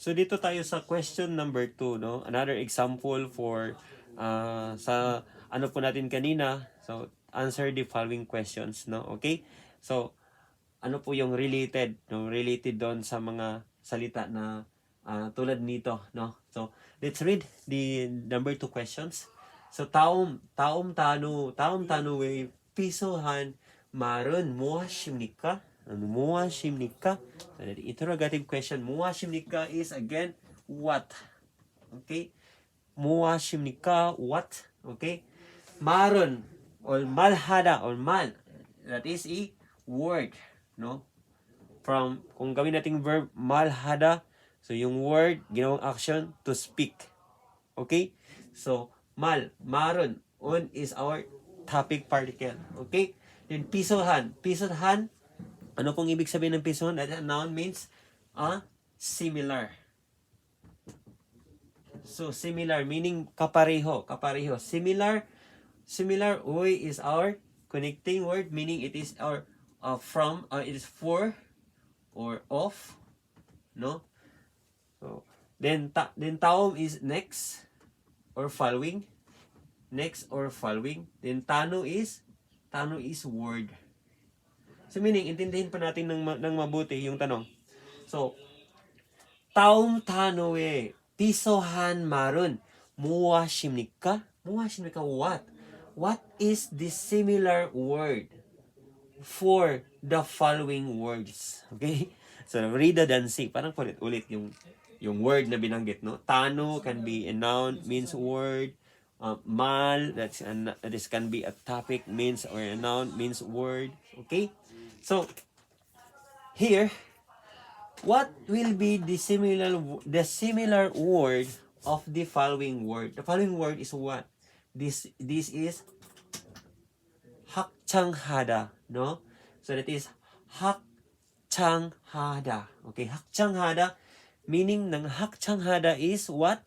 So dito tayo sa question number 2, no? Another example for sa ano po natin kanina. So answer the following questions, no? Okay? So ano po yung related, no? Related doon sa mga salita na tulad nito, no? So let's read the number 2 questions. So taom tano 왜 pisohan 마른 무엇입니까? 무엇입니까? So the interrogative question, 무엇입니까 is again what. Okay? 무엇입니까? What? Okay? 마른 or malhada or mal, that is a word, no? From kung gawin nating verb malhada, so yung word ginawang action to speak. Okay? So maron on is our topic particle. Okay? Then pisohan, ano pong ibig sabihin ng pisohan? That noun means similar. So similar meaning kapareho. Similar uy is our connecting word, meaning it is our from, it is for or of, no? So then taom is next or following. Then tano is word. So meaning intindihin pa natin ng mabuti yung tanong. So taom tano에 pisohan marun 무엇입니까? What is the similar word for the following words? Okay? So redundancy, parang ulit yung word na binanggit, no? Tano can be a noun, means word. Mal, this can be a topic, means, or a noun, means word. Okay? So here, what will be the similar word of the following word? The following word is what? This is hakchanghada, no? So that is hakchanghada. Okay, hakchanghada, meaning ng hakchanghada is what?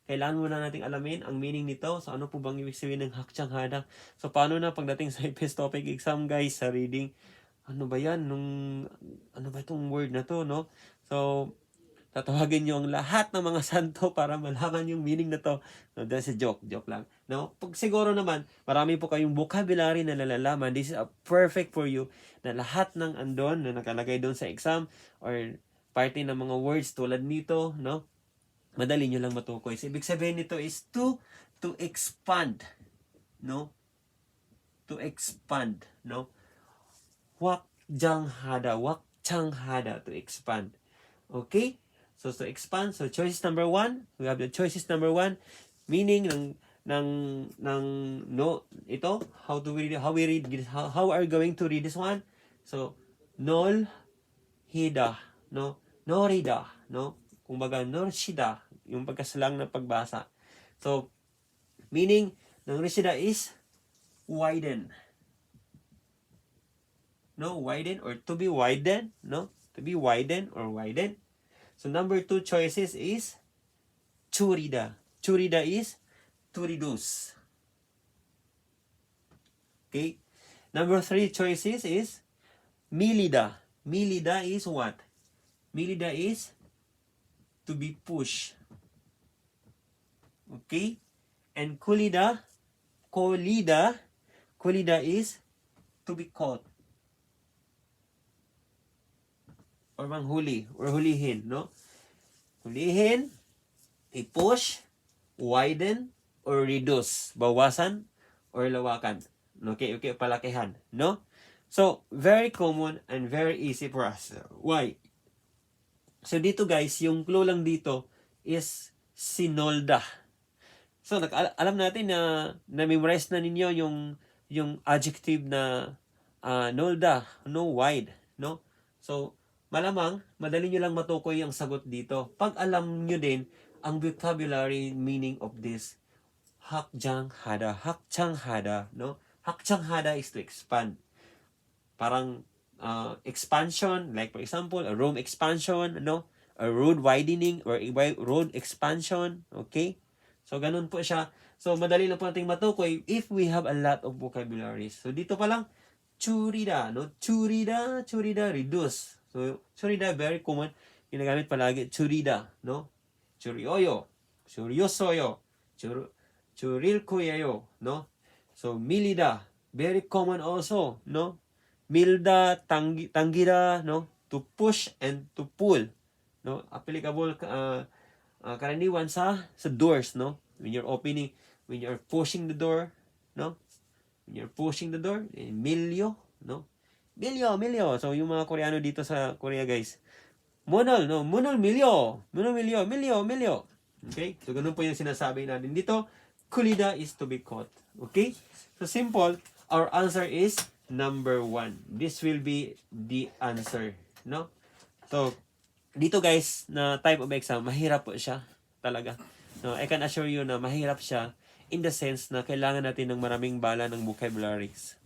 Kailangan muna nating alamin ang meaning nito. So ano po bang ibig sabihin ng hakchanghada? So paano na pagdating sa IPS topic exam, guys, sa reading, ano ba yan? Ano ba itong word na to, no? So, tatawagin nyo ang lahat ng mga santo para malaman yung meaning na to. No, that's a joke lang. No? Pag siguro naman, marami po kayong vocabulary na nalalaman, this is a perfect for you na lahat ng andon na nakalagay doon sa exam or parte ng mga words tulad nito, no? Madali nyo lang matukoy. So, ibig sabihin nito is to expand, no? To expand, no? wakjanghada, to expand. Okay? So to expand, so choices number 1, we have the choices number 1, meaning ng no, ito, how we read this, how are we going to read this one? So nol hida, no? Norida, no? Kumbaga norshida, yung pagkasalang na pagbasa. So meaning ng norshida is widen. No, widen or to be widened, no? To be widened or widen. So number 2 choices is churida. Churida is to reduce. Okay? Number 3 choices is milida. Milida is what? Milida is to be pushed. Okay? And kolida is to be caught. Or manghuli, or hulihin, no? Hulihin, i-push, widen, or reduce. Bawasan, or lawakan. Okay, palakihan, no? So, very common and very easy for us. Why? So, dito guys, yung clue lang dito is sinolda. So, alam natin na na-memorize na ninyo yung adjective na nolda, no, wide, no? So, malamang, madali nyo lang matukoy ang sagot dito. Pag alam nyo din ang vocabulary meaning of this hakchanghada, no? Hakchanghada is to expand. Parang expansion, like for example, a room expansion, no? A road widening or a road expansion, okay? So, ganun po siya. So, madali lang po nating matukoy if we have a lot of vocabularies. So, dito pa lang, churida, no? Churida, reduce. So, churida, very common. ginagamit palagi, churida, no? Churioyo, churyosoyo, churilkoyayo, no? So, milida, very common also, no? Milda, tangira, no? To push and to pull, no? Applicable karaniwan sa doors, no? When you're pushing the door, no? When you're pushing the door, milyo, no? Milyo. So, yung mga Koreano dito sa Korea, guys, Monol, no? Monol, milyo. Milyo. Okay? So, ganun po yung sinasabi natin dito. Kulida is to be caught. Okay? So, simple. Our answer is number 1. This will be the answer. No? So, dito guys, na type of exam, mahirap po siya. Talaga. No, I can assure you na mahirap siya in the sense na kailangan natin ng maraming bala ng vocabularies.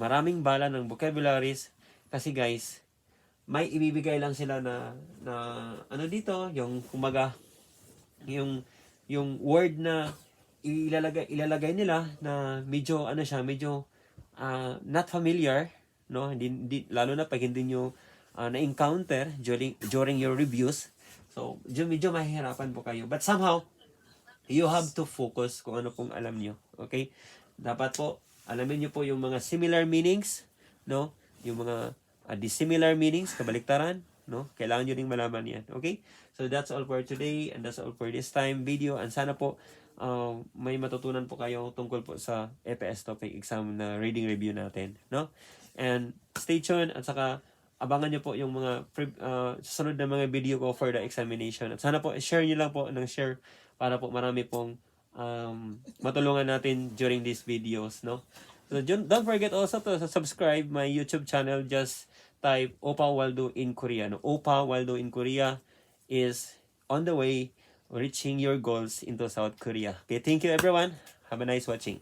Maraming bala ng vocabularies kasi guys, may ibibigay lang sila na ano dito, yung kumaga yung word na ilalagay nila na medyo ano siya, medyo not familiar, no? Hindi lalo na pag hindi niyo na-encounter during your reviews. So, medyo mahihirapan po kayo. But somehow, you have to focus kung ano pong alam nyo. Okay? Dapat po, alamin nyo po yung mga similar meanings, no? Yung mga dissimilar meanings, kabaliktaran, no? Kailangan nyo ring malaman yan. Okay? So, that's all for today and that's all for this time video. And sana po, may matutunan po kayo tungkol po sa EPS topic exam na reading review natin, no? And stay tuned at saka abangan nyo po yung mga susunod na mga video ko for the examination. At sana po, share nyo lang po ng share para po marami pong matulungan natin during these videos, no? So, don't forget also to subscribe my YouTube channel. Just type Opa Waldo in Korea. No? Opa Waldo in Korea is on the way reaching your goals into South Korea. Okay, thank you everyone. Have a nice watching.